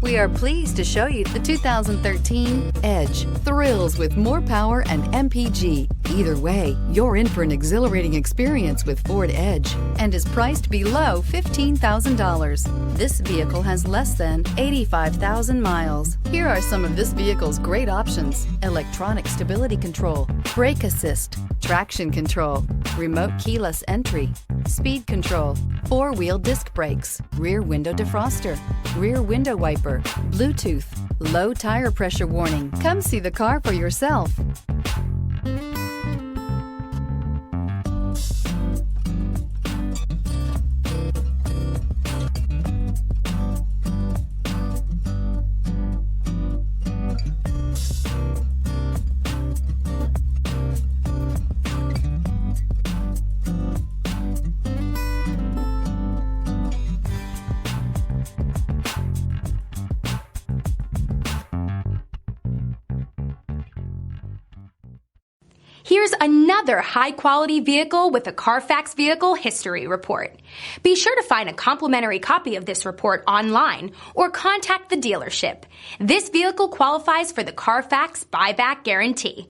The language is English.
We are pleased to show you the 2013 Edge. Thrills with more power and MPG. Either way, you're in for an exhilarating experience with Ford Edge and is priced below $15,000. This vehicle has less than 85,000 miles. Here are some of this vehicle's great options: electronic stability control, brake assist, traction control, remote keyless entry, speed control, four-wheel disc brakes, rear window defroster, rear window wiper, Bluetooth, low tire pressure warning. Come see the car for yourself. Here's another high-quality vehicle with a Carfax Vehicle History Report. Be sure to find a complimentary copy of this report online or contact the dealership. This vehicle qualifies for the Carfax Buyback Guarantee.